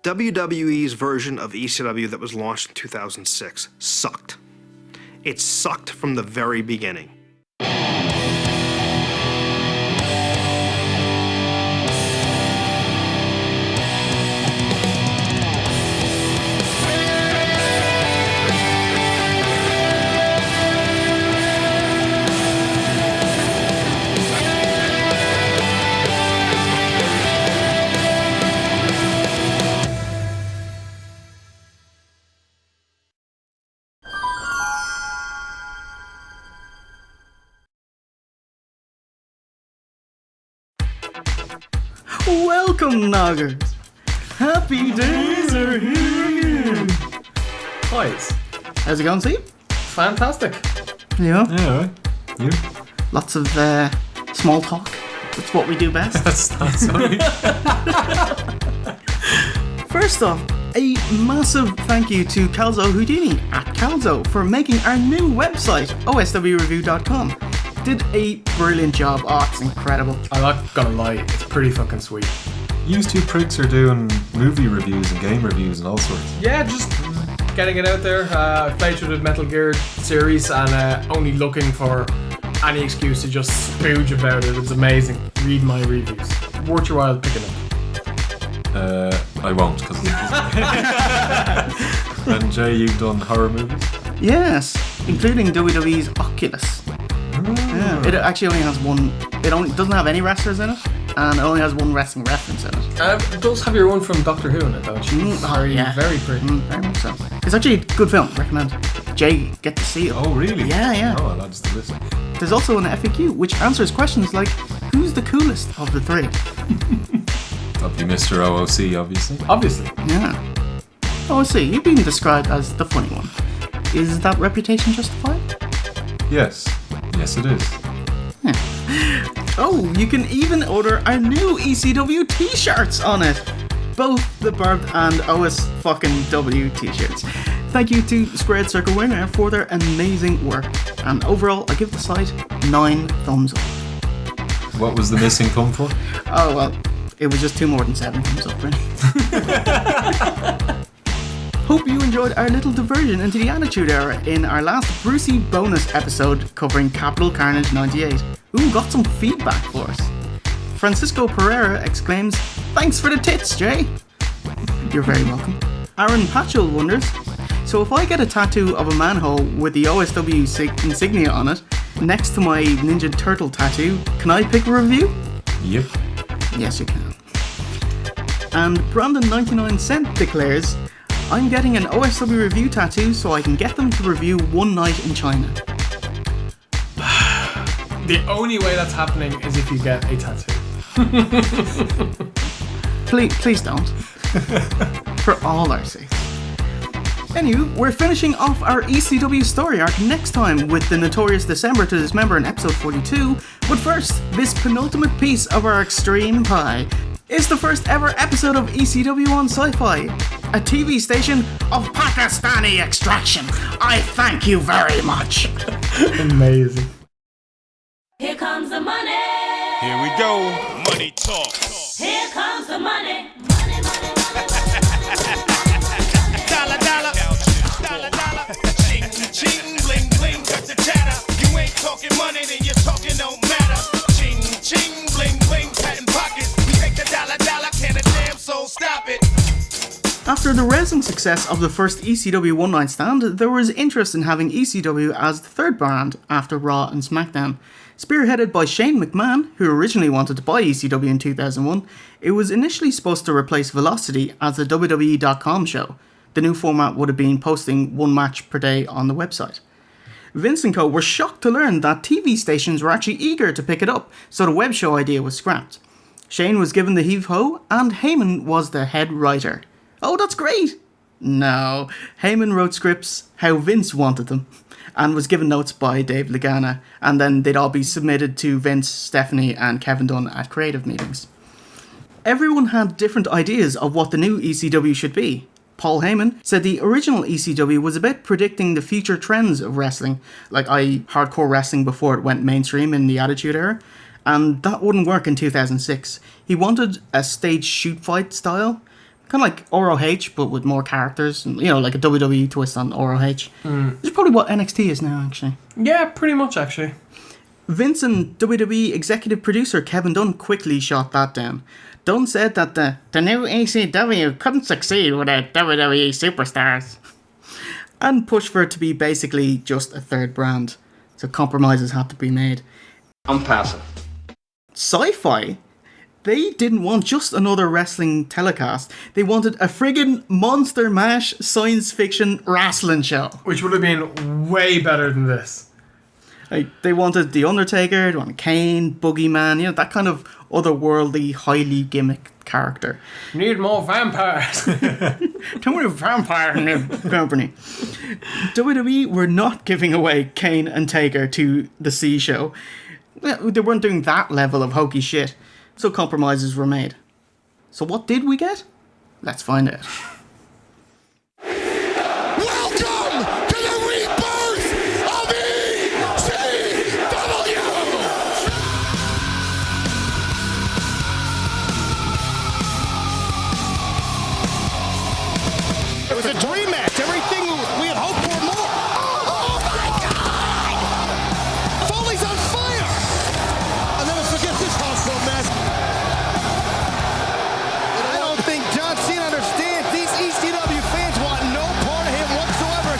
WWE's version of ECW that was launched in 2006 sucked. It sucked from the very beginning. Welcome, Noggers! Happy days are here again! Boys, How's it going, Steve? fantastic. Yeah. Yeah, right. You? Lots of small talk. That's what we do best. That's sorry. First off, a massive thank you to Calzo Houdini at Calzo for making our new website, oswreview.com. Did a brilliant job. Oh, it's incredible. I'm not gonna lie, it's pretty fucking sweet. You two pricks are doing movie reviews and game reviews and all sorts. Yeah, just getting it out there. I played through the Metal Gear series and only looking for any excuse to just spooge about it. It's amazing. Read my reviews. Worth your while picking up. I won't, because And Jay, you've done horror movies? Yes, including WWE's Oculus. Yeah, it actually only has one. It doesn't have any wrestlers in it, and it only has one wrestling reference in it. It does have your one from Doctor Who in it, though. She's very pretty. Very much so. It's actually a good film. Recommend. Jay, get to see it. Oh, really? Yeah. Oh, I'll add to the list. There's also an FAQ which answers questions like, who's the coolest of the three? That'd be Mr. OOC, obviously. Obviously. Yeah. Oh, I see. You've been described as the funny one. Is that reputation justified? Yes. Yes, it is. Oh, you can even order our new ECW t-shirts on it. Both the Barbed and OS fucking W t-shirts. Thank you to Squared Circle Winner for their amazing work. And overall, I give the site 9 thumbs up. What was the missing thumb for? Oh, well, it was just 2 more than 7 thumbs up, really. Hope you enjoyed our little diversion into the Attitude Era in our last Brucie bonus episode covering Capital Carnage 98. Ooh, got some feedback for us. Francisco Pereira exclaims, "Thanks for the tits, Jay." You're very welcome. Aaron Patchell wonders, so if I get a tattoo of a manhole with the OSW insignia on it, next to my Ninja Turtle tattoo, can I pick a review? Yep. Yes, you can. And Brandon99cent declares, I'm getting an OSW review tattoo so I can get them to review One Night in China. The only way that's happening is if you get a tattoo. Please don't. For all our sakes. Anyway, we're finishing off our ECW story arc next time with the notorious December to Dismember in episode 42. But first, this penultimate piece of our extreme pie is the first ever episode of ECW on Sci-Fi, a TV station of Pakistani extraction. I thank you very much. Amazing. Here comes the money. Here we go. Money talk. Here comes the money. Money, money, money, money. Dollar, dollar. Dollar, dollar. Ching, ching, bling, bling. Cut the chatter. You ain't talking money, then your talking don't matter. Ching, ching, bling, bling. Patent pockets. We take the dollar, dollar. Can a damn soul stop it? After the rousing success of the first ECW One Night Stand, there was interest in having ECW as the third brand after Raw and SmackDown. Spearheaded by Shane McMahon, who originally wanted to buy ECW in 2001, it was initially supposed to replace Velocity as the WWE.com show. The new format would have been posting 1 match per day on the website. Vince and co were shocked to learn that TV stations were actually eager to pick it up, so the web show idea was scrapped. Shane was given the heave-ho, and Heyman was the head writer. Oh, that's great! No, Heyman wrote scripts how Vince wanted them, and was given notes by Dave Lagana, and then they'd all be submitted to Vince, Stephanie, and Kevin Dunn at creative meetings. Everyone had different ideas of what the new ECW should be. Paul Heyman said the original ECW was about predicting the future trends of wrestling, like hardcore wrestling before it went mainstream in the Attitude Era, and that wouldn't work in 2006. He wanted a stage shoot fight style, Kind of like ROH, but with more characters. And, like a WWE twist on ROH. It's probably what NXT is now, actually. Yeah, pretty much, actually. Vince and WWE executive producer Kevin Dunn quickly shot that down. Dunn said that the new ECW couldn't succeed without WWE superstars. And pushed for it to be basically just a third brand. So compromises had to be made. I'm passing. Sci-Fi, they didn't want just another wrestling telecast. They wanted a friggin' Monster Mash science fiction wrestling show. Which would have been way better than this. Like, they wanted The Undertaker, they wanted Kane, Boogeyman, that kind of otherworldly, highly gimmicked character. Need more vampires. Too many vampires in the company. WWE were not giving away Kane and Taker to the C show. They weren't doing that level of hokey shit. So compromises were made. So what did we get? Let's find out. Welcome to the rebirth of ECW! It was a dream match. Everything we had hoped for more. Oh my God! Foley's on fire! I'll never forget this hostile match. I don't think John Cena understands. These ECW fans want no part of him whatsoever.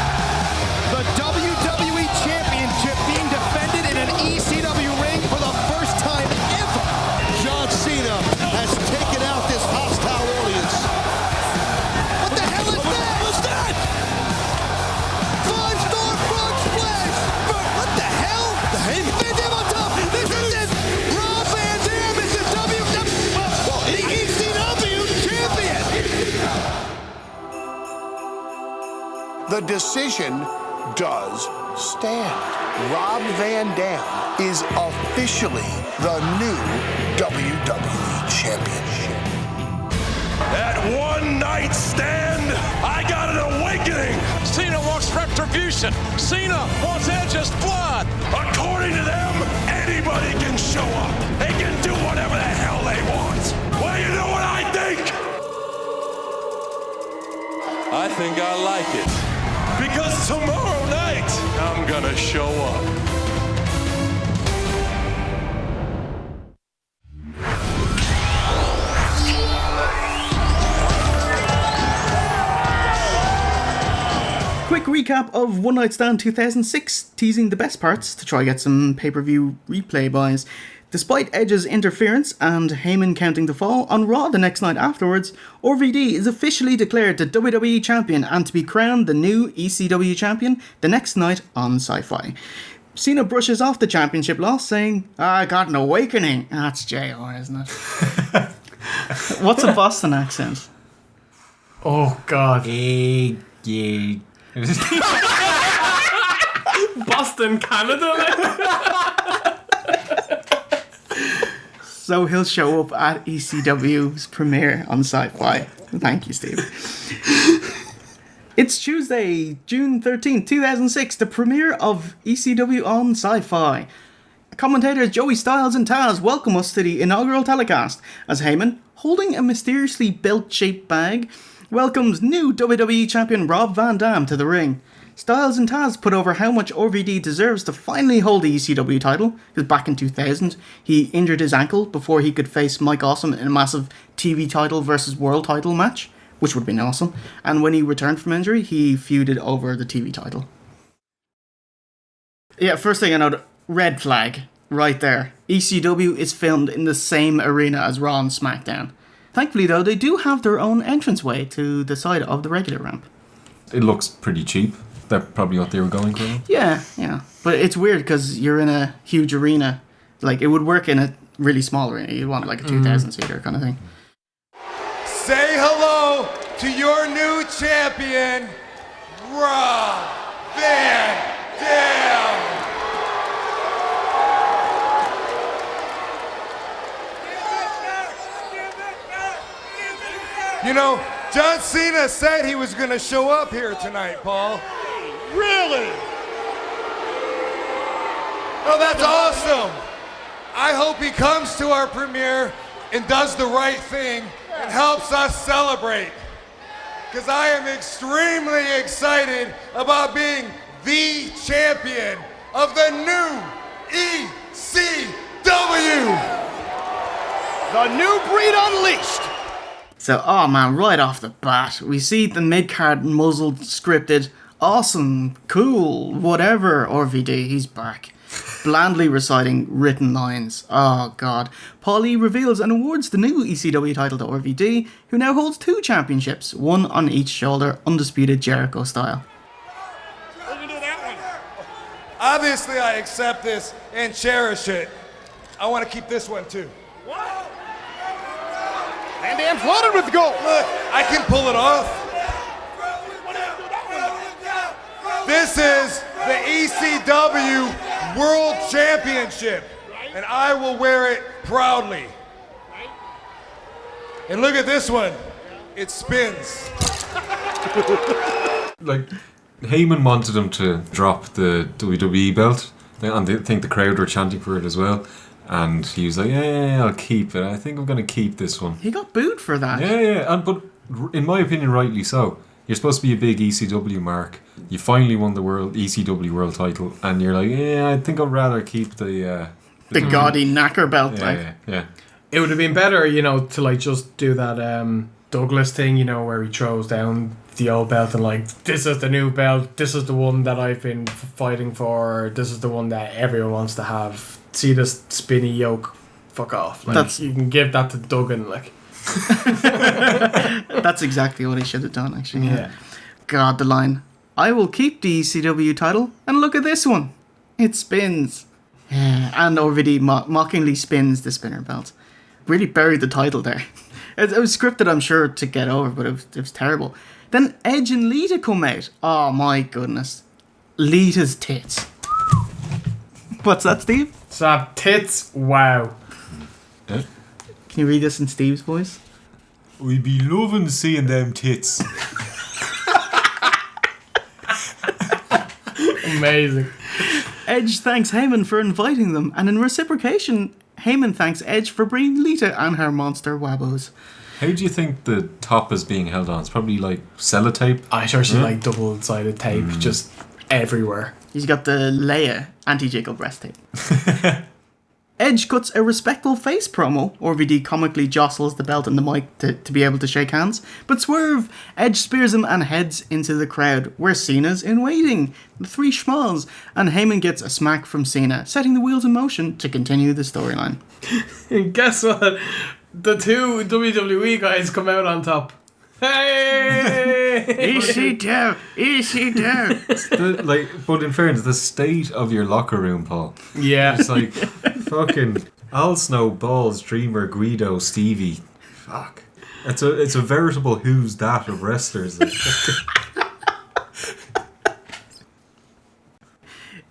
The WWE Championship being defended in an ECW ring for the first time ever. John Cena has taken out this hostile audience. What the hell is that? What's that? 5-star frog splash. What the hell? The Heyman. Van Dam on top. This is it. Rob Van Dam is the ECW Champion. The decision does stand. Rob Van Dam is officially the new WWE Champion. At one night stand, I got an awakening. Cena wants retribution. Cena wants Edge's blood. According to them, anybody can show up. They can do whatever the hell they want. Well, you know what I think? I think I like it. Because tomorrow night, I'm gonna show up. Quick recap of One Night Stand 2006, teasing the best parts to try get some pay-per-view replay buys. Despite Edge's interference and Heyman counting the fall, on Raw the next night afterwards, RVD is officially declared the WWE Champion and to be crowned the new ECW Champion the next night on Sci-Fi. Cena brushes off the championship loss, saying, I got an awakening. That's JR, isn't it? What's a Boston accent? Oh, God. Yeah. Boston, Canada. So he'll show up at ECW's premiere on Sci-Fi. Thank you, Steve. It's Tuesday, June 13th, 2006, the premiere of ECW on Sci-Fi. Commentators Joey Styles and Taz welcome us to the inaugural telecast as Heyman, holding a mysteriously belt-shaped bag, welcomes new WWE Champion Rob Van Dam to the ring. Styles and Taz put over how much RVD deserves to finally hold the ECW title, because back in 2000, he injured his ankle before he could face Mike Awesome in a massive TV title versus world title match, which would have been awesome, and when he returned from injury, he feuded over the TV title. Yeah, first thing I know, red flag, right there. ECW is filmed in the same arena as Raw and SmackDown. Thankfully though, they do have their own entranceway to the side of the regular ramp. It looks pretty cheap. That's probably what they were going for. Yeah. But it's weird because you're in a huge arena. Like, it would work in a really small arena. You'd want like a 2,000-seater kind of thing. Say hello to your new champion, Rob Van Dam. You know, John Cena said he was going to show up here tonight, Paul. Really? Oh, that's awesome. I hope he comes to our premiere and does the right thing and helps us celebrate. Because I am extremely excited about being the champion of the new ECW. The new breed unleashed. So, oh man, right off the bat, we see the mid-card muzzled, scripted, awesome, cool, whatever RVD, he's back. Blandly reciting written lines. Oh god. Paulie reveals and awards the new ECW title to RVD, who now holds 2 championships, one on each shoulder, undisputed Jericho style. Obviously, I accept this and cherish it. I want to keep this one too. Van Dam flooded with gold. Look, I can pull it off. This is the ECW World Championship, and I will wear it proudly. And look at this one. It spins. Like, Heyman wanted him to drop the WWE belt, and I think the crowd were chanting for it as well. And he was like, yeah, I'll keep it. I think I'm going to keep this one. He got booed for that. Yeah, but in my opinion, rightly so. You're supposed to be a big ECW mark. You finally won the ECW world title, and you're like, yeah, I think I'd rather keep the gaudy knacker belt. Yeah. It would have been better, to like just do that Douglas thing, where he throws down the old belt and like, this is the new belt, this is the one that I've been fighting for, this is the one that everyone wants to have. See this spinny yoke? Fuck off. Like, you can give that to Duggan, like. That's exactly what he should have done, actually. Yeah. God, the line. I will keep the ECW title, and look at this one. It spins. And RVD mockingly spins the spinner belt. Really buried the title there. It was scripted, I'm sure, to get over, but it was terrible. Then Edge and Lita come out. Oh my goodness. Lita's tits. What's that, Steve? So tits, wow. Yeah. Can you read this in Steve's voice? We be loving seeing them tits. Amazing. Edge thanks Heyman for inviting them, and in reciprocation, Heyman thanks Edge for bringing Lita and her monster wabbos. How do you think the top is being held on? It's probably like sellotape. I sure see like double-sided tape just everywhere. He's got the Leia anti-jiggle breast tape. Edge cuts a respectful face promo. RVD comically jostles the belt and the mic to be able to shake hands. But swerve! Edge spears him and heads into the crowd, where Cena's in waiting. The 3 schmalls, and Heyman gets a smack from Cena, setting the wheels in motion to continue the storyline. And guess what? The 2 WWE guys come out on top. Hey! EC2! But in fairness, the state of your locker room, Paul. Yeah. It's like fucking Al Snow, Balls, Dreamer, Guido, Stevie. Fuck. It's a veritable who's that of wrestlers.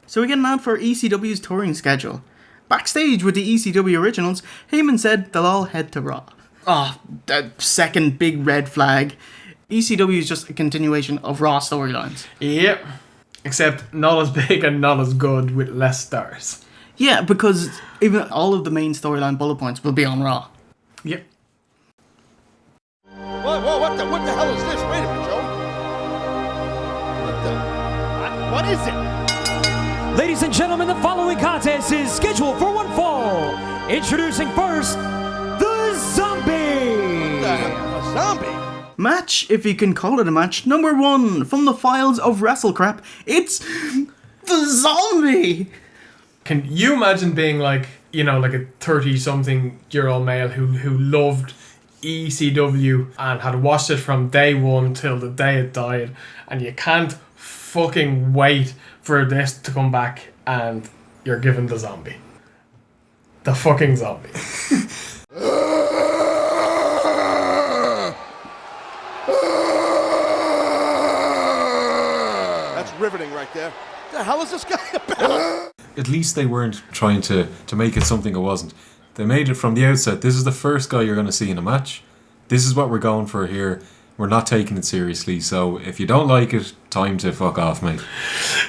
So we get an ad for ECW's touring schedule. Backstage with the ECW originals, Heyman said they'll all head to Raw. Oh, the second big red flag. ECW is just a continuation of Raw storylines. Yep. Except not as big and not as good with less stars. Yeah, because even all of the main storyline bullet points will be on Raw. Yep. Whoa, what the hell is this? Wait a minute, Joe. What is it? Ladies and gentlemen, the following contest is scheduled for one fall. Introducing first, the Zombie. A zombie? Match, if you can call it a match, number 1 from the files of WrestleCrap. It's the Zombie. Can you imagine being like, like a 30-something-year-old male who loved ECW and had watched it from day 1 till the day it died, and you can't fucking wait for this to come back, and you're given the Zombie. The fucking Zombie. That's riveting right there. What the hell is this guy about? At least they weren't trying to make it something it wasn't. They made it from the outset. This is the first guy you're going to see in a match. This is what we're going for here. We're not taking it seriously, so if you don't like it, time to fuck off, mate.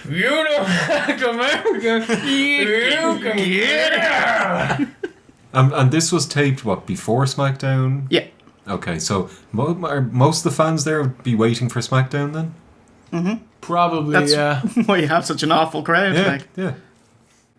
You don't like America. You can get out. And this was taped, before SmackDown? Yeah. Okay, so are most of the fans there would be waiting for SmackDown then? Probably, That's yeah. why you have such an awful crowd. Yeah, Like. yeah.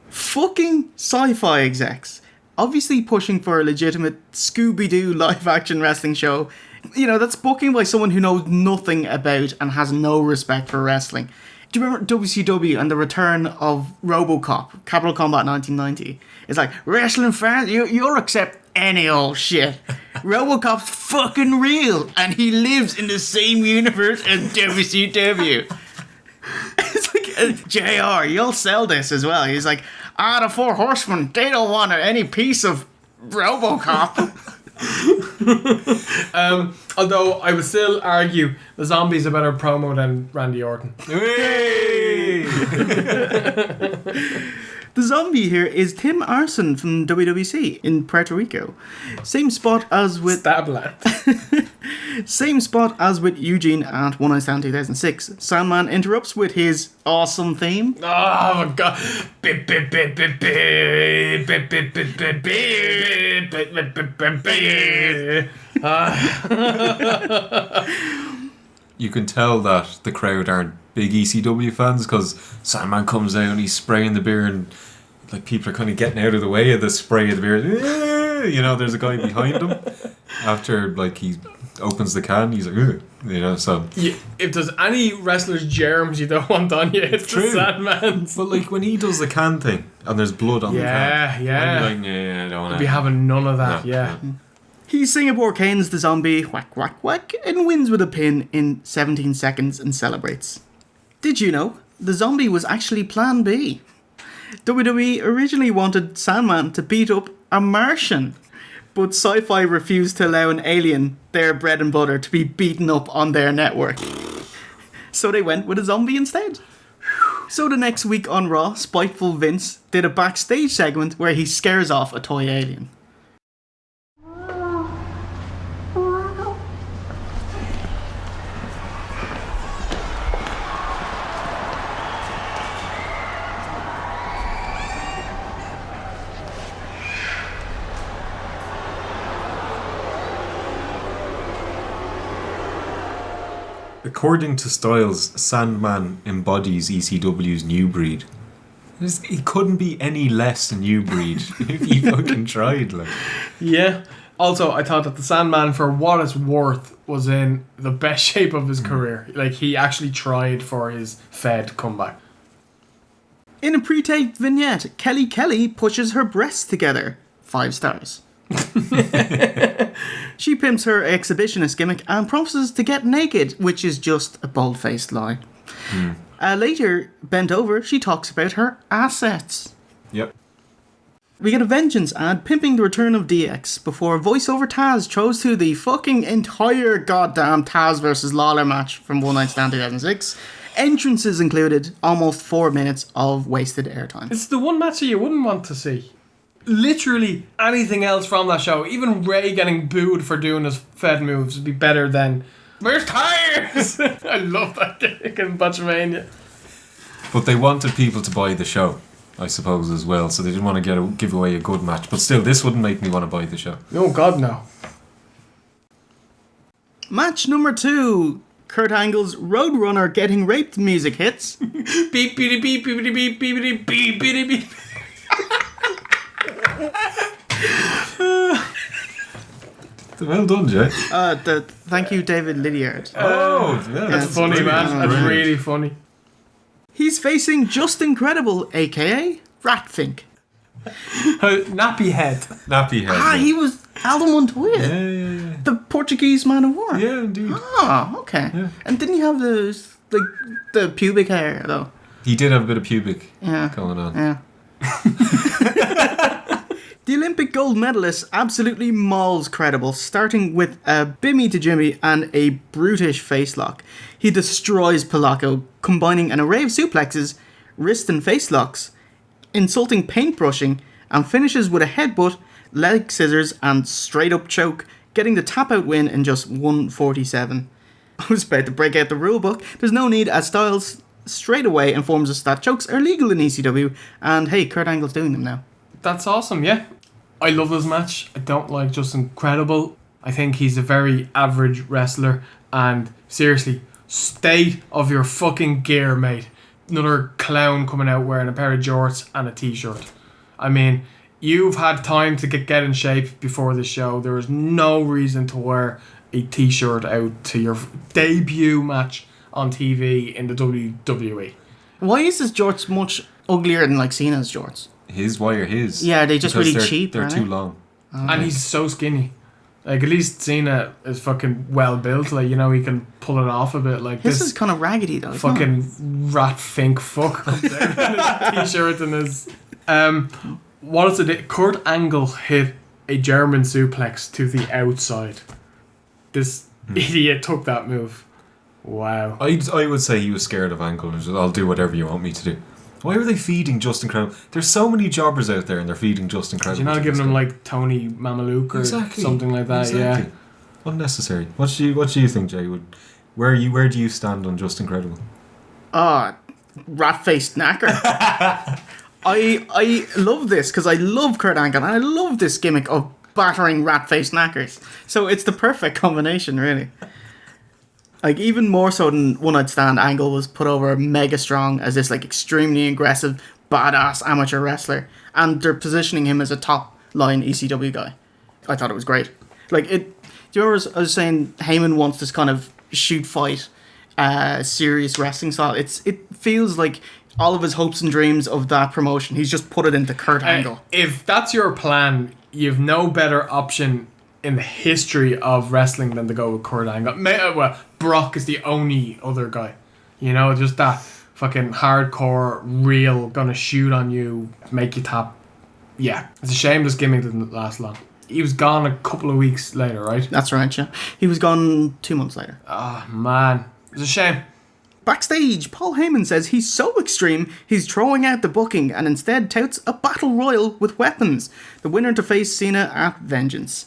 Fucking Sci-Fi execs. Obviously pushing for a legitimate Scooby-Doo live-action wrestling show. You know, that's booking by someone who knows nothing about and has no respect for wrestling. Do you remember WCW and the return of RoboCop, Capital Combat 1990? It's like, wrestling fans, you'll accept any old shit. RoboCop's fucking real, and he lives in the same universe as WCW. It's like, JR, you'll sell this as well. He's like, the Four Horsemen, they don't want any piece of RoboCop. Although I would still argue the Zombie's a better promo than Randy Orton. The Zombie here is Tim Arson from WWC in Puerto Rico. Same spot as with Same spot as with Eugene at One Night Stand 2006. Sandman interrupts with his awesome theme. Oh my god. You can tell that the crowd aren't big ECW fans because Sandman comes out and he's spraying the beer and like people are kind of getting out of the way of the spray of the beer. You know, there's a guy behind him after like he opens the can. He's like, ugh. You know, so yeah, if there's any wrestler's germs you don't want on you, it's true. the Sandman's. But like when he does the can thing and there's blood on the can, yeah, I'm like, yeah, I don't want to be having none of that. No, yeah. no. He Singapore Kane's the Zombie, whack, whack, whack, and wins with a pin in 17 seconds and celebrates. Did you know? The Zombie was actually Plan B. WWE originally wanted Sandman to beat up a Martian, but Sci-Fi refused to allow an alien, their bread and butter, to be beaten up on their network. So they went with a zombie instead. So the next week on Raw, Spiteful Vince did a backstage segment where he scares off a toy alien. According to Styles, Sandman embodies ECW's new breed. He couldn't be any less a new breed if he fucking tried. Like, Yeah. Also, I thought that the Sandman, for what it's worth, was in the best shape of his career. Like, he actually tried for his Fed comeback. In a pre-taped vignette, Kelly pushes her breasts together. 5 stars. She pimps her exhibitionist gimmick and promises to get naked, which is just a bold-faced lie. Later, bent over, she talks about her assets. yep. We get a Vengeance ad pimping the return of DX before voiceover Taz chose to the fucking entire goddamn Taz vs. Lawler match from One Night Stand 2006. Entrances included, almost 4 minutes of wasted airtime. It's the one match that you wouldn't want to see. Literally anything else from that show, even Ray getting booed for doing his Fed moves, would be better than "Where's tires?" I love that gimmick in Botchamania. But they wanted people to buy the show, I suppose, as well. So they didn't want to give away a good match. But still, this wouldn't make me want to buy the show. Oh God, no. Match number 2. Kurt Angle's Roadrunner getting raped music hits. Beep beep beep beep beep beep beep beep beep beep. Well done, Jay. Thank you, David Lydiard. Oh, yeah, That's funny, man. That's really funny. He's facing Just Incredible, aka Ratfink. Nappy head. Nappy head. Ah, he was Aldo Montoya. Yeah. The Portuguese man of war. Yeah, indeed. Oh, okay. Yeah. And didn't he have the pubic hair though? He did have a bit of pubic Yeah. going on. Yeah. The Olympic gold medalist absolutely mauls Credible, starting with a Bimmy to Jimmy and a brutish face lock. He destroys Polaco, combining an array of suplexes, wrist and face locks, insulting paintbrushing, and finishes with a headbutt, leg scissors, and straight up choke, getting the tap out win in just 1:47. I was about to break out the rulebook. There's no need, as Styles straight away informs us that chokes are legal in ECW, and hey, Kurt Angle's doing them now. That's awesome, yeah. I love this match. I don't like Just Incredible. I think he's a very average wrestler, and seriously, state of your fucking gear, mate. Another clown coming out wearing a pair of jorts and a t-shirt. I mean, you've had time to get in shape before the show. There is no reason to wear a t-shirt out to your debut match on TV in the WWE. Why is his jorts much uglier than like Cena's jorts? Why are his? Yeah, they're just Because really cheap. They're aren't too they? long. And he's so skinny. Like, at least Cena is fucking well built. Like, you know, he can pull it off a bit. Like, This is kind of raggedy though. isn't it? fucking rat fink fuck comes out in his t-shirt and his... what is it? Kurt Angle hit a German suplex to the outside. This idiot took that move. Wow. I would say he was scared of Angle and just, I'll do whatever you want me to do. Why are they feeding Justin Credible? There's so many jobbers out there and they're feeding Justin Credible. You're not giving him like Tony Mamaluke or something like that, yeah. Unnecessary. What do you think, Jay? Where do you stand on Justin Credible? Rat-faced knacker. I love this because I love Kurt Angle and I love this gimmick of battering rat-faced knackers. So it's the perfect combination, really. Like, even more so than One Night Stand, Angle was put over mega strong as this like extremely aggressive, badass amateur wrestler, and they're positioning him as a top line ECW guy. I thought it was great. Like, do you remember I was saying Heyman wants this kind of shoot fight, serious wrestling style? It feels like all of his hopes and dreams of that promotion, he's just put it into Kurt Angle. If that's your plan, you've no better option in the history of wrestling than to go with Kurt Angle. Well, Brock is the only other guy. You know, just that fucking hardcore, real, gonna shoot on you, make you tap. Yeah, it's a shame this gimmick didn't last long. He was gone a couple of weeks later, right? That's right, yeah. He was gone 2 months later. Oh, man. It's a shame. Backstage, Paul Heyman says he's so extreme, he's throwing out the booking and instead touts a battle royal with weapons. The winner to face Cena at Vengeance.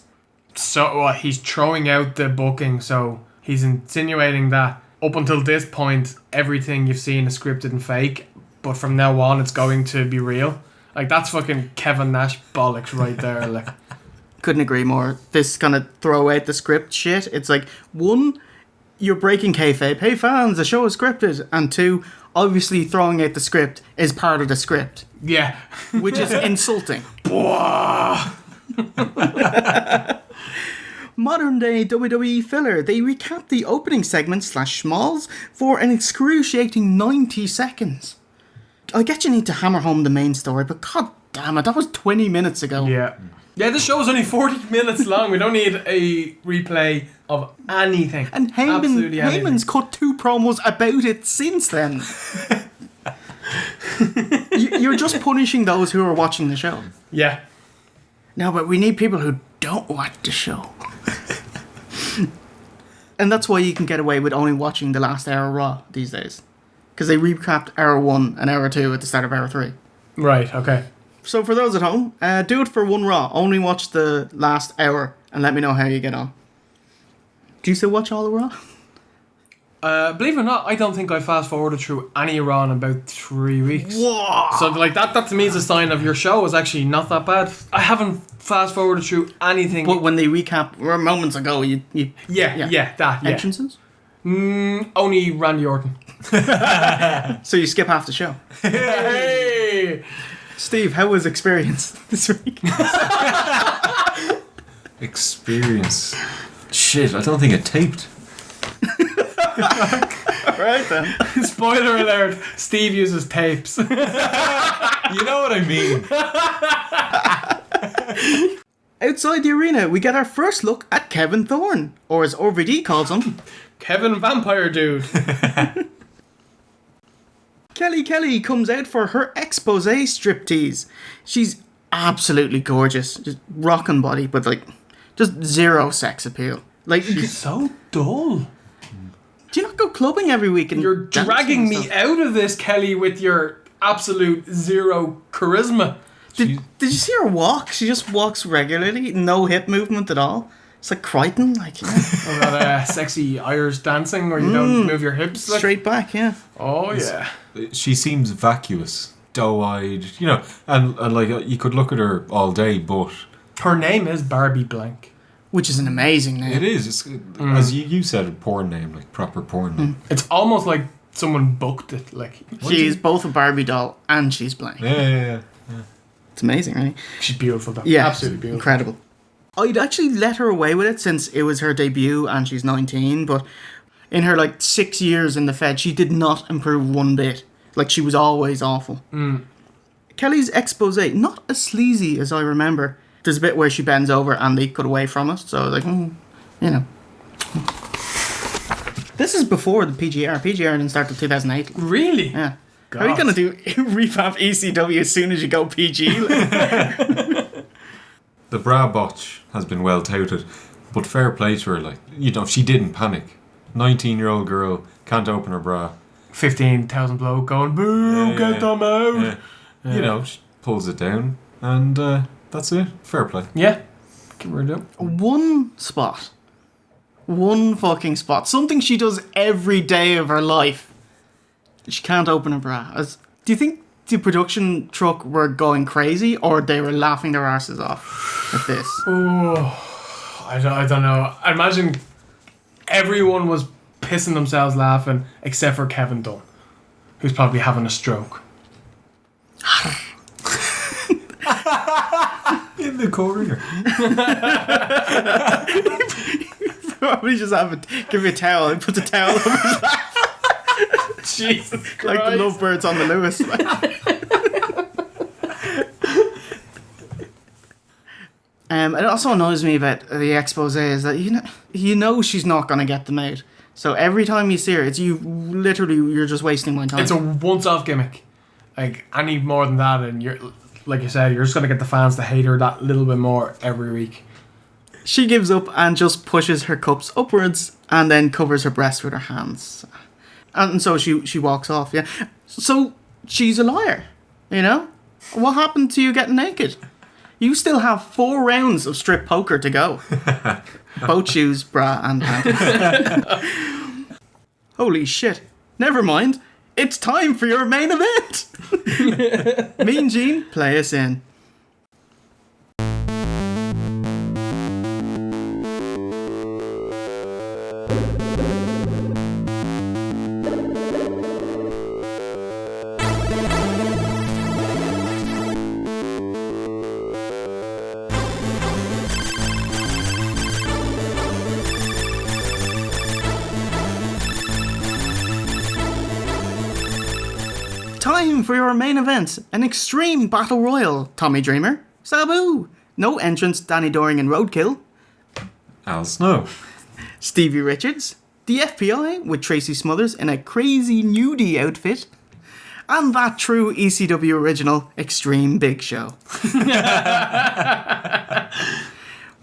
So he's throwing out the booking, so he's insinuating that up until this point, everything you've seen is scripted and fake, but from now on it's going to be real. Like, that's fucking Kevin Nash bollocks right there. Like, couldn't agree more. This kind of throw out the script shit. It's like, one, you're breaking kayfabe. Hey fans, the show is scripted. And two, obviously throwing out the script is part of the script. Yeah. Which is insulting. Modern day WWE filler. They recap the opening segment / schmalls for an excruciating 90 seconds. I get you need to hammer home the main story, but god damn it, that was 20 minutes ago. Yeah. Yeah, the show's only 40 minutes long. We don't need a replay of anything. And Absolutely anything. Heyman's cut 2 promos about it since then. You're just punishing those who are watching the show. Yeah. No, but we need people who don't watch the show. And that's why you can get away with only watching the last hour of Raw these days. Because they recapped hour 1 and hour 2 at the start of hour 3. Right, okay. So for those at home, do it for one Raw. Only watch the last hour and let me know how you get on. Do you still watch all the Raw? Believe it or not, I don't think I fast forwarded through any Raw in about 3 weeks. Whoa! So like that to me is a sign of your show is actually not that bad. I haven't fast forwarded through anything. But when they recap moments ago, you that entrances? Only Randy Orton. So you skip half the show. Hey! Steve, how was experience this week? Experience. Shit, I don't think it taped. Right then. Spoiler alert, Steve uses tapes. You know what I mean. Outside the arena, we get our first look at Kevin Thorne, or as RVD calls him, Kevin Vampire Dude. Kelly comes out for her expose striptease. She's absolutely gorgeous, just rockin' body, but like, just zero sex appeal. Like, She's so dull. do you not go clubbing every week? And You're dragging me out of this, Kelly, with your absolute zero charisma. Did you see her walk? She just walks regularly, no hip movement at all. It's like Crichton, like, you know. Or that sexy Irish dancing where you don't move your hips. Like. Straight back, yeah. Oh, yeah. She seems vacuous, doe-eyed, you know, and like you could look at her all day, but Her name is Barbie Blank. which is an amazing name. It is. It's, as you said, a porn name, like proper porn name. It's almost like someone booked it. Like She's both a Barbie doll and she's blind. Yeah. It's amazing, right? she's beautiful, though. Yeah, Absolutely beautiful. incredible. I'd actually let her away with it since it was her debut and she's 19, but in her like 6 years in the Fed, she did not improve one bit. Like, she was always awful. Kelly's expose, not as sleazy as I remember. There's a bit where she bends over and they cut away from it, so like, you know. This is before the PGR. PGR didn't start till 2008. Really? Yeah. How are you going to do revamp ECW as soon as you go PG? The bra botch has been well touted, but fair play to her. Like, you know, she didn't panic. 19-year-old girl can't open her bra. 15,000 bloke going, boo, get them out. Yeah. You know, she pulls it down, and that's it. Fair play. Yeah. Give her a do. One spot. One fucking spot. Something she does every day of her life. She can't open her bra. Do you think the production truck were going crazy, or they were laughing their arses off at this? Oh, I don't know. I imagine everyone was pissing themselves laughing except for Kevin Dunn, who's probably having a stroke. In the corner. Probably just give me a towel and put the towel over his lap. Jesus Christ. Like the lovebirds on the Lewis. It also annoys me about the expose is that you know she's not going to get them out. So every time you see her, you're just wasting my time. It's a once-off gimmick. Like, any more than that, and you're, like you said, you're just going to get the fans to hate her that little bit more every week. She gives up and just pushes her cups upwards and then covers her breast with her hands. And so she walks off, yeah. So she's a liar, you know? What happened to you getting naked? You still have 4 rounds of strip poker to go. Both shoes, bra, and panties. Holy shit. Never mind. It's time for your main event. Mean Gene, play us in. Time for your main event, an extreme battle royal. Tommy Dreamer, Sabu, no entrance, Danny Doring and Roadkill, Al Snow, Stevie Richards, the FBI with Tracy Smothers in a crazy nudie outfit, and that true ECW original, Extreme Big Show.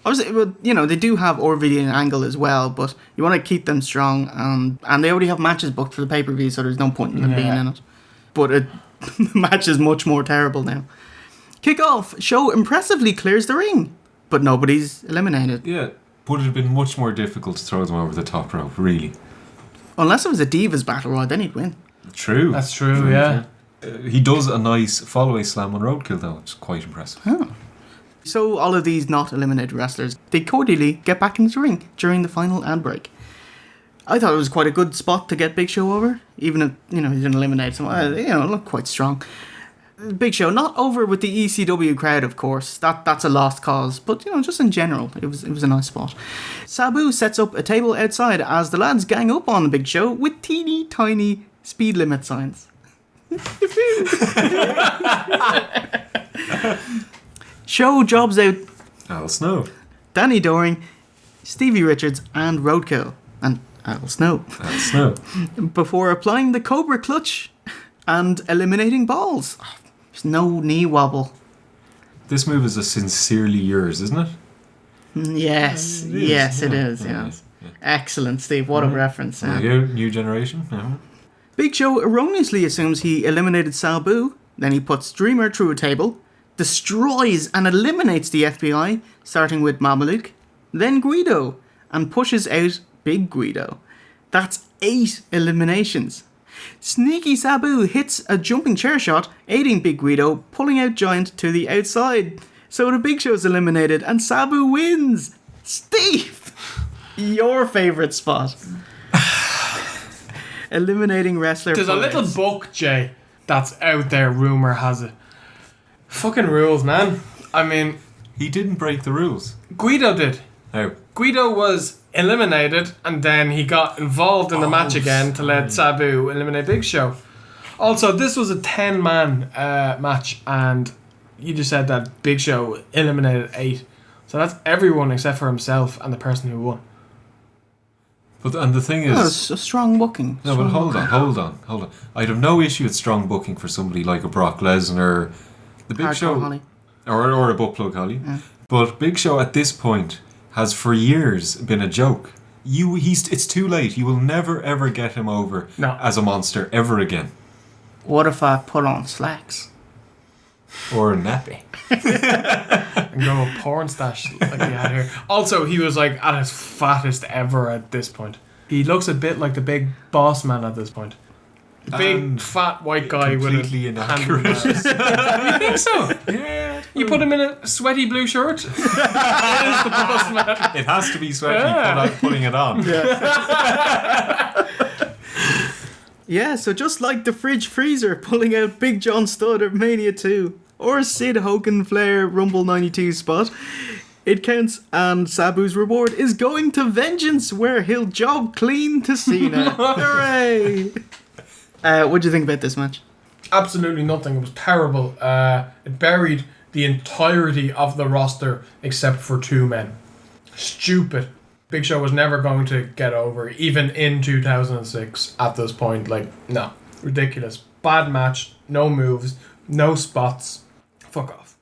Obviously, well, you know, they do have RVD and Angle as well, but you want to keep them strong, and they already have matches booked for the pay-per-view, so there's no point in them being in it. But the match is much more terrible now. Kick-off, Show impressively clears the ring, but nobody's eliminated. Yeah, but it'd have been much more difficult to throw them over the top rope, really. Unless it was a Divas Battle Royal, then he'd win. True. That's true, yeah. He does a nice follow-away slam on Roadkill, though. It's quite impressive. Oh. So all of these not eliminated wrestlers, they cordially get back into the ring during the final ad break. I thought it was quite a good spot to get Big Show over, even if, you know, he didn't eliminate someone. You know, it looked quite strong. Big Show, not over with the ECW crowd, of course. That's a lost cause. But, you know, just in general, it was a nice spot. Sabu sets up a table outside as the lads gang up on the Big Show with teeny tiny speed limit signs. Show jobs out Al Snow, Danny Doring, Stevie Richards, and Roadkill. And Al Snow. Al Snow. Before applying the Cobra Clutch and eliminating Balls. There's no knee wobble. This move is a sincerely yours, isn't it? Yes, it is. Yeah. Excellent, Steve. What a reference. There you go, new generation. Yeah. Big Show erroneously assumes he eliminated Sabu, then he puts Dreamer through a table, destroys and eliminates the FBI, starting with Mamaluke, then Guido, and pushes out Big Guido. That's 8 eliminations. Sneaky Sabu hits a jumping chair shot, aiding Big Guido, pulling out Giant to the outside. So the Big Show's eliminated and Sabu wins. Steve, your favorite spot. Eliminating wrestler. There's a little book, Jay, that's out there, rumor has it. Fucking rules, man. I mean, He didn't break the rules. Guido did. How? Guido was eliminated and then he got involved in the match again to let Sabu eliminate Big Show. Also, this was a 10-man match and you just said that Big Show eliminated 8. So that's everyone except for himself and the person who won. And the thing is... it's a strong booking. No, but hold on. I'd have no issue with strong booking for somebody like a Brock Lesnar, the Big Hardcore Show, Holly. or a butt plug Holly. Yeah. But Big Show at this point has for years been a joke. It's too late. You will never ever get him over as a monster ever again. What if I put on slacks? Or a nappy. And go a porn stash like he had here. Also, he was like at his fattest ever at this point. He looks a bit like the big boss man at this point. The big fat white guy with completely inaccurate. You think so? Yeah. You put him in a sweaty blue shirt. It is the boss man. It has to be sweaty putting it on. Yeah, so just like the fridge freezer pulling out Big John Studd at Mania 2, or Sid Hogan Flair Rumble 92 spot, it counts, and Sabu's reward is going to Vengeance, where he'll job clean to Cena. Hooray! What do you think about this match? Absolutely nothing. It was terrible. It buried the entirety of the roster except for 2 men. Stupid. Big Show was never going to get over, even in 2006 at this point. Like, no. Ridiculous. Bad match. No moves. No spots. Fuck off.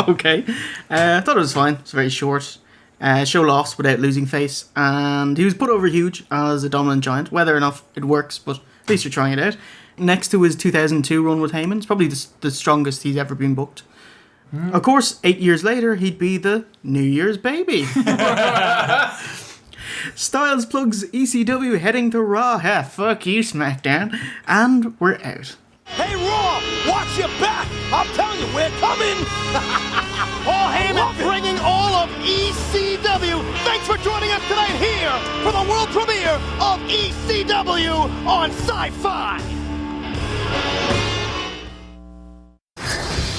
Okay. I thought it was fine. It's very short. Show lost without losing face. And he was put over huge as a dominant giant. Whether or not it works, but at least you're trying it out. Next to his 2002 run with Heyman, it's probably the strongest he's ever been booked. Of course, 8 years later, he'd be the New Year's baby. Styles plugs ECW heading to Raw. Fuck you, SmackDown. And we're out. Hey, Raw, watch your back. I'm telling you, we're coming. Paul Heyman bringing all of ECW. Thanks for joining us tonight here for the world premiere of ECW on Sci-Fi.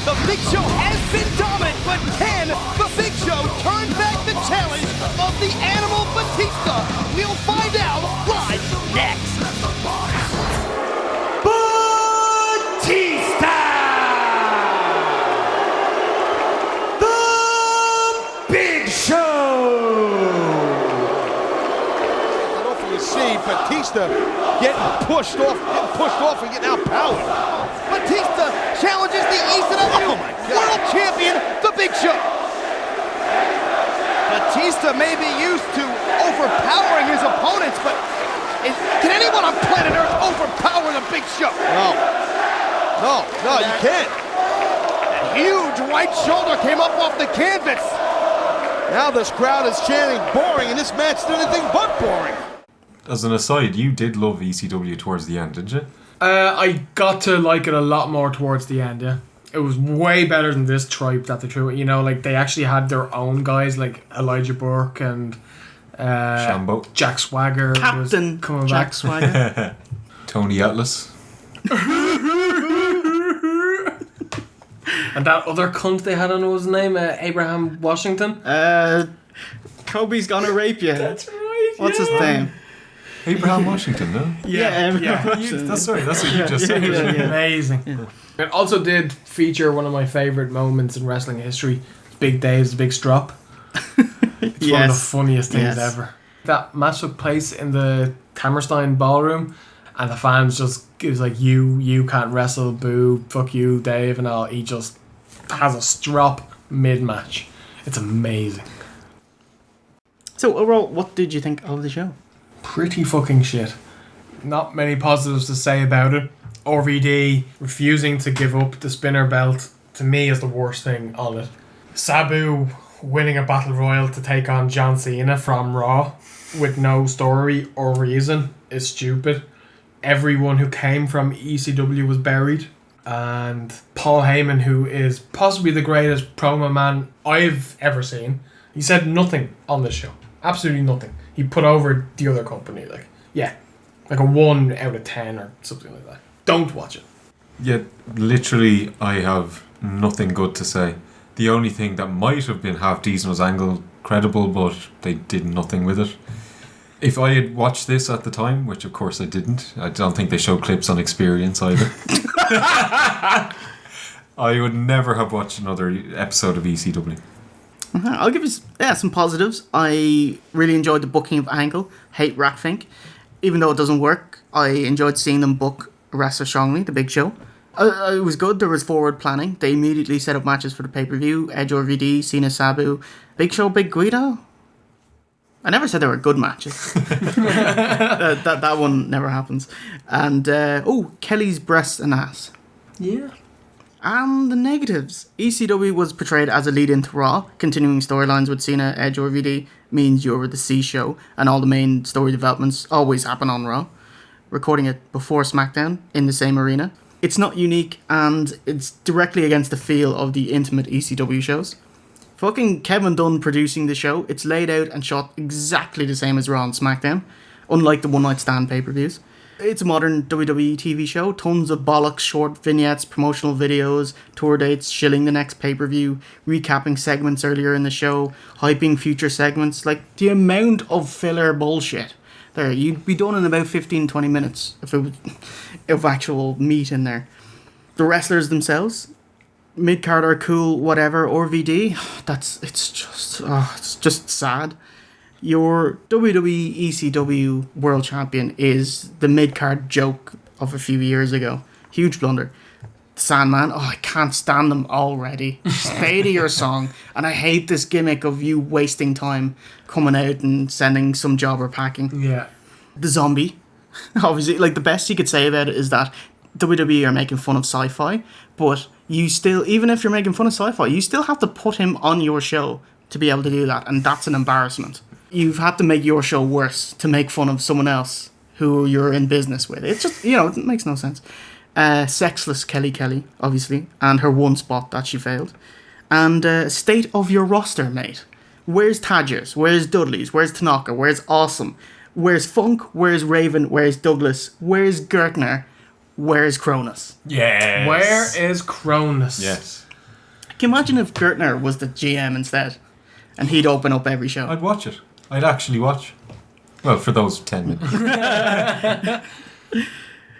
The Big Show has been dominant, but can the Big Show turn back the challenge of the Animal Batista? We'll find out live next. Batista! The Big Show! You see Batista getting pushed off and getting outpowered. Batista challenges the ECW World Champion, The Big Show. Batista may be used to overpowering his opponents, but can anyone on planet Earth overpower The Big Show? No, you can't. A huge right shoulder came up off the canvas. Now this crowd is chanting boring, and this match is anything but boring. As an aside, you did love ECW towards the end, didn't you? I got to like it a lot more towards the end, yeah. It was way better than this tripe that they threw it. You know, like they actually had their own guys like Elijah Burke and Shambo. Jack Swagger Captain was coming Jack back. Swagger. Tony Atlas. And that other cunt they had on, what was his name? Abraham Washington? Kobe's gonna rape you. That's right. What's his name? Abraham Washington, no? Yeah. That's right, that's what you just said. Amazing. Yeah. It also did feature one of my favourite moments in wrestling history. Big Dave's Big Strop. It's one of the funniest things ever. That match took place in the Hammerstein Ballroom, and the fans just, it was like, you can't wrestle, boo, fuck you, Dave, and all. He just has a strop mid-match. It's amazing. So overall, what did you think of the show? Pretty fucking shit. Not many positives to say about it. RVD refusing to give up the spinner belt, to me, is the worst thing on it. Sabu winning a battle royal to take on John Cena from Raw with no story or reason is stupid. Everyone who came from ECW was buried. And Paul Heyman, who is possibly the greatest promo man I've ever seen. He said nothing on this show. Absolutely nothing. He put over the other company. Like a 1 out of 10 or something like that. Don't watch it. Yeah, literally, I have nothing good to say. The only thing that might have been half decent was Angle credible, but they did nothing with it. If I had watched this at the time, which of course I didn't, I don't think they show clips on Experience either. I would never have watched another episode of ECW. I'll give you some positives. I really enjoyed the booking of Angle. Hate Ratfink. Even though it doesn't work, I enjoyed seeing them book Wrestler Strongly, the Big Show. It was good. There was forward planning. They immediately set up matches for the pay-per-view. Edge RVD, Cena Sabu, Big Show, Big Guido. I never said they were good matches. that one never happens. And, Kelly's breasts and ass. Yeah. And the negatives. ECW was portrayed as a lead into Raw. Continuing storylines with Cena, Edge, RVD means you're the C show, and all the main story developments always happen on Raw. Recording it before SmackDown in the same arena. It's not unique, and it's directly against the feel of the intimate ECW shows. Fucking Kevin Dunn producing the show, it's laid out and shot exactly the same as Raw and SmackDown, unlike the One Night Stand pay-per-views. It's a modern WWE TV show, tons of bollocks, short vignettes, promotional videos, tour dates, shilling the next pay-per-view, recapping segments earlier in the show, hyping future segments. Like, the amount of filler bullshit there, you'd be done in about 15-20 minutes if it was of actual meat in there. The wrestlers themselves, mid-card are cool, whatever, or VD, it's just sad. Your WWE ECW World Champion is the mid-card joke of a few years ago. Huge blunder. Sandman, I can't stand them already. Stay to your song. And I hate this gimmick of you wasting time coming out and sending some jobber packing. Yeah. The Zombie. Obviously, like, the best you could say about it is that WWE are making fun of Sci-Fi, but you still, even if you're making fun of Sci-Fi, you still have to put him on your show to be able to do that, and that's an embarrassment. You've had to make your show worse to make fun of someone else who you're in business with. It's just, it makes no sense. Sexless Kelly, obviously, and her one spot that she failed. And state of your roster, mate. Where's Tadgers? Where's Dudley's? Where's Tanaka? Where's Awesome? Where's Funk? Where's Raven? Where's Douglas? Where's Gertner? Where's Cronus? Yes. Where is Cronus? Yes. Can you imagine if Gertner was the GM instead? And he'd open up every show. I'd watch it. I'd actually watch. Well, for those 10 minutes.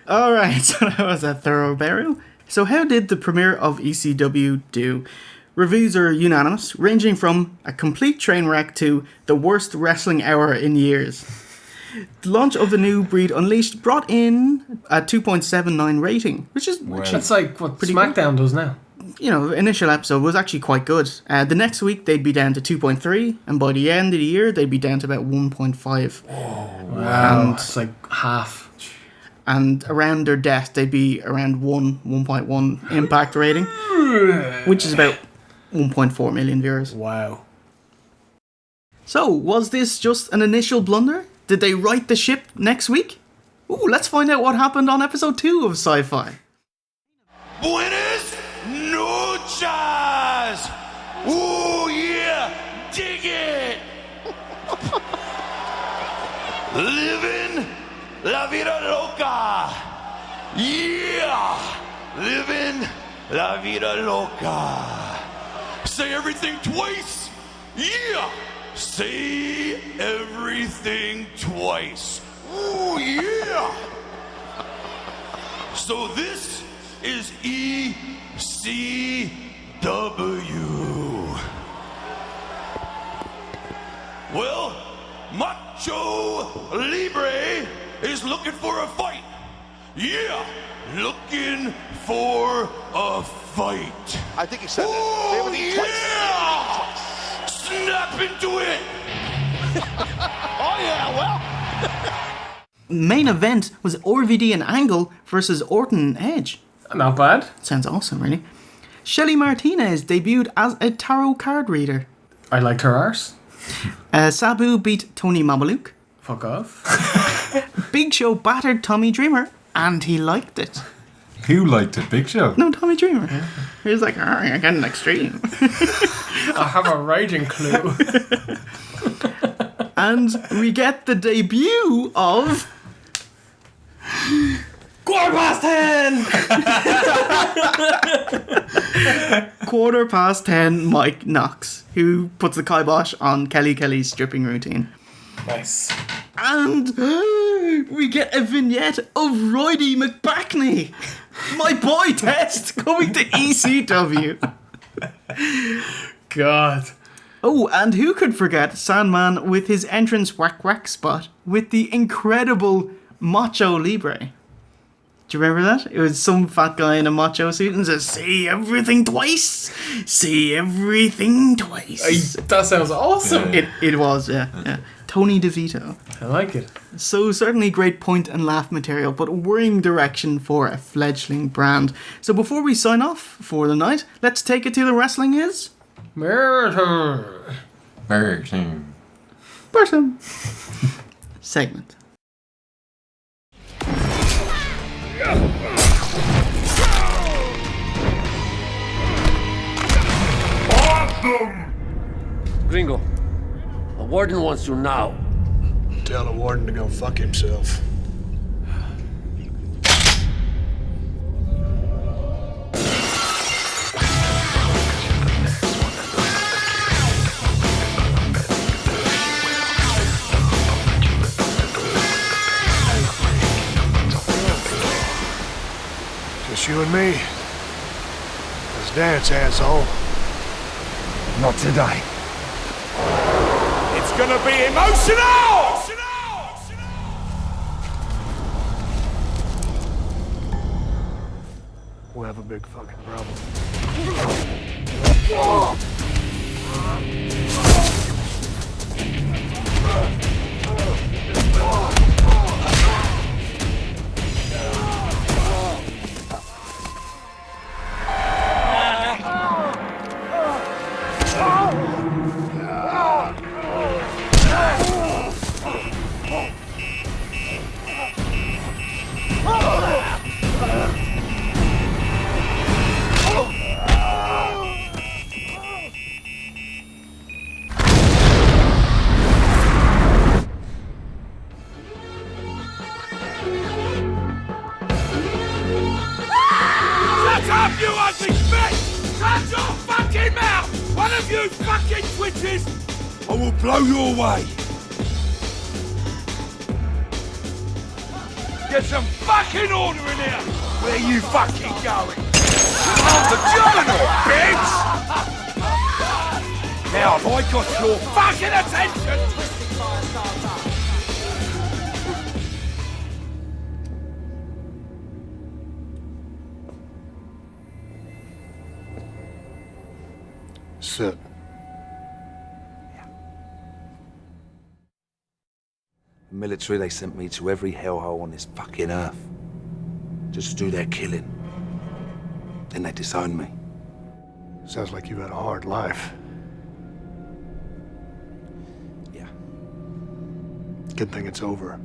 Alright, so that was a thorough burial. So how did the premiere of ECW do? Reviews are unanimous, ranging from a complete train wreck to the worst wrestling hour in years. The launch of the new breed Unleashed brought in a 2.79 rating, which is actually that's like what pretty SmackDown does now. Initial episode was actually quite good. The next week they'd be down to 2.3, and by the end of the year they'd be down to about 1.5. Wow, and it's like half. And around their death they'd be around 1.1 impact rating, which is about 1.4 million viewers. Wow. So, was this just an initial blunder? Did they right the ship next week? Ooh, let's find out what happened on episode 2 of Sci-Fi. Buenas noches! Ooh, yeah! Dig it! Living la vida loca! Yeah! Living la vida loca! Say everything twice! Yeah! Say everything twice! Ooh, yeah! So this is ECW. Well, Macho Libre is looking for a fight. Yeah, looking for a fight. I think he said that. Oh, Say everything twice. yeah! Snap into it. Oh, yeah, well. Main event was RVD and Angle versus Orton and Edge. Not bad. Sounds awesome, really. Shelly Martinez debuted as a tarot card reader. I liked her arse. Sabu beat Tony Mamaluke. Fuck off. Big Show battered Tommy Dreamer, and he liked it. Who liked it? Big Show? No, Tommy Dreamer. He was like, I got an extreme. I have a raging clue. And we get the debut of... 10:15. 10:15 Mike Knox, who puts the kibosh on Kelly's stripping routine. Nice. And we get a vignette of Roydie McBackney, my boy Test, coming to ECW. God. Oh, and who could forget Sandman with his entrance whack whack spot with the incredible Macho Libre. Do you remember that? It was some fat guy in a macho suit and says, "See everything twice. See everything twice." That sounds awesome. It was, yeah. Tony DeVito. I like it. So certainly great point and laugh material, but a worrying direction for a fledgling brand. So before we sign off for the night, let's take it to the wrestling is... Murder. Burton. Segment. Awesome! Gringo, the warden wants you now. Tell the warden to go fuck himself. Just you and me. Let's dance, asshole. Not today. It's gonna be emotional! We'll have a big fucking problem. Shut up, you ugly bitch! Shut your fucking mouth! One of you fucking twitches! I will blow you away! Get some fucking order in here! Where you fucking going? On the journal, bitch! Now have I got your fucking attention? Sit. Military, they sent me to every hellhole on this fucking earth. Just to do their killing. Then they disowned me. Sounds like you've had a hard life. Yeah. Good thing it's over.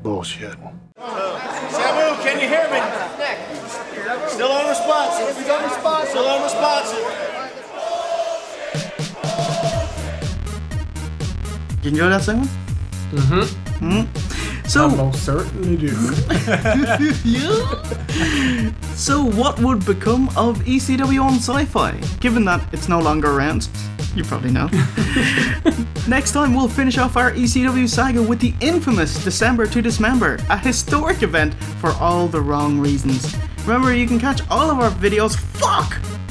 Bullshit. Samu, can you hear me? Still unresponsive. Still unresponsive. Did you enjoy that segment? So, I most certainly do. yeah. So what would become of ECW on Sci-Fi, given that it's no longer around? You probably know. Next time we'll finish off our ECW saga with the infamous December to Dismember, a historic event for all the wrong reasons. Remember, you can catch all of our videos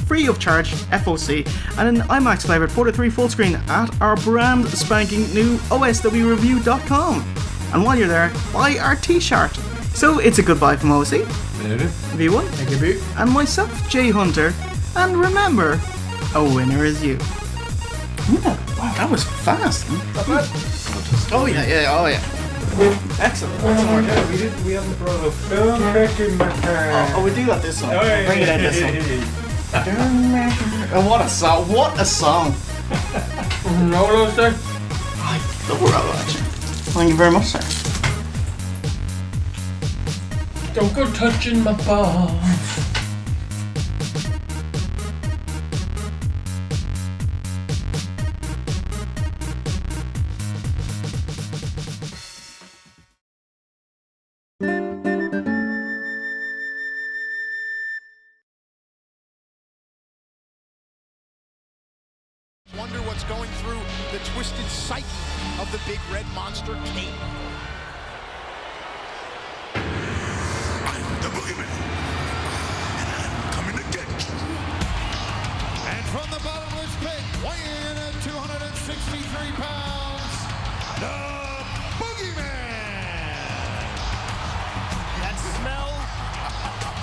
free of charge FOC and an IMAX flavoured 4:3 full screen at our brand spanking new OSWreview.com. And while you're there, buy our t-shirt. So it's a goodbye from OC, V1, and myself, Jay Hunter, and remember, a winner is you. Yeah, wow, that was fast. Oh yeah. Excellent. We haven't brought up. Oh, we do that this song. Bring it in this song. Oh, what a song! What a song! Rolo, sir. I love Rolo, actually. Thank you very much, sir. Don't go touching my balls. Wonder what's going through the twisted psyche of the big red monster, Kane. I'm the Boogeyman, and I'm coming to get you. And from the bottomless pit, weighing in at 263 pounds, the Boogeyman! That smell,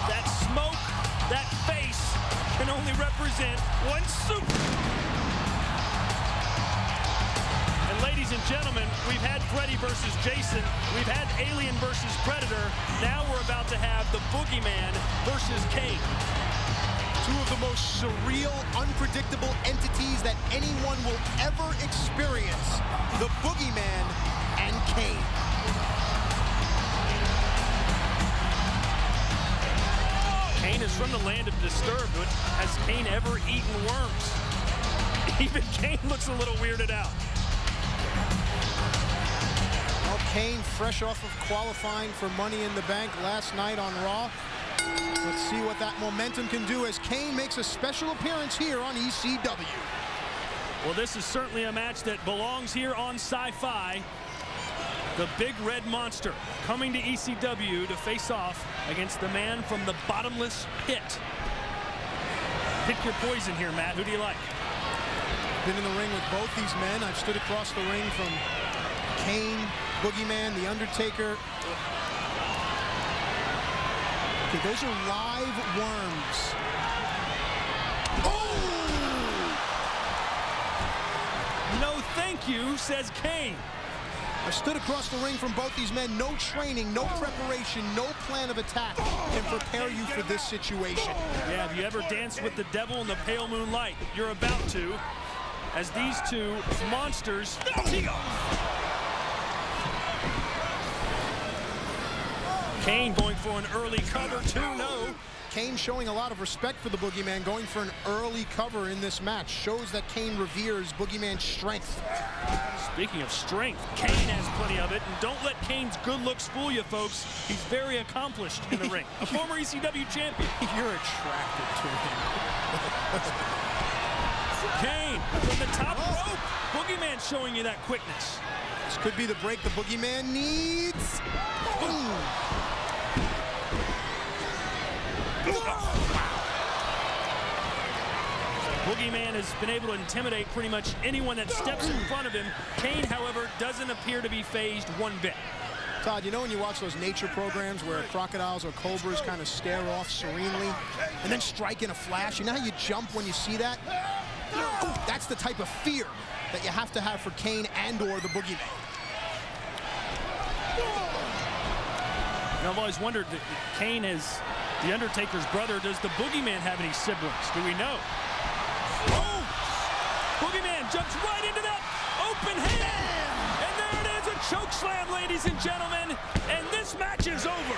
that smoke, that face can only represent one soup. And ladies and gentlemen, we've had Freddy versus Jason, we've had Alien versus Predator, now we're about to have the Boogeyman versus Kane. Two of the most surreal, unpredictable entities that anyone will ever experience. The Boogeyman and Kane. Kane is from the land of Disturbed, but has Kane ever eaten worms? Even Kane looks a little weirded out. Well, Kane fresh off of qualifying for Money in the Bank last night on Raw. Let's see what that momentum can do as Kane makes a special appearance here on ECW. Well, this is certainly a match that belongs here on Sci-Fi. The Big Red Monster coming to ECW to face off against the man from the bottomless pit. Pick your poison here, Matt. Who do you like? Been in the ring with both these men. I've stood across the ring from Kane, Boogeyman, The Undertaker. Okay, those are live worms. Oh! No thank you, says Kane. I stood across the ring from both these men. No training, no preparation, no plan of attack can prepare you for this situation. Yeah, have you ever danced with the devil in the pale moonlight? You're about to, as these two monsters tee off. Kane going for an early cover, 2-0. Kane showing a lot of respect for the Boogeyman, going for an early cover in this match. Shows that Kane reveres Boogeyman's strength. Speaking of strength, Kane has plenty of it, and don't let Kane's good looks fool you, folks. He's very accomplished in the ring. A former ECW champion. You're attracted to him. Kane from the top rope. Boogeyman showing you that quickness. This could be the break the Boogeyman needs. Boom. Boogeyman has been able to intimidate pretty much anyone that steps in front of him. Kane, however, doesn't appear to be fazed one bit. Todd, you know when you watch those nature programs where crocodiles or cobras kind of stare off serenely and then strike in a flash? You know how you jump when you see that? Oh, that's the type of fear that you have to have for Kane and or the Boogeyman. I've always wondered that Kane is The Undertaker's brother. Does the Boogeyman have any siblings? Do we know? Oh! Boogeyman jumps right into that open hand! And there it is, a choke slam, ladies and gentlemen. And this match is over.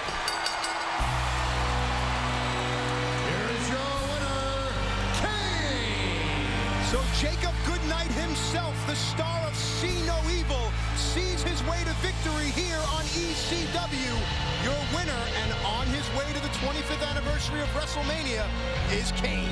Here is your winner, Kane! So Jacob Goodnight himself, the star of See No Evil, sees his way to victory here on ECW. Your winner, and on his way to the 25th anniversary of WrestleMania, is Kane.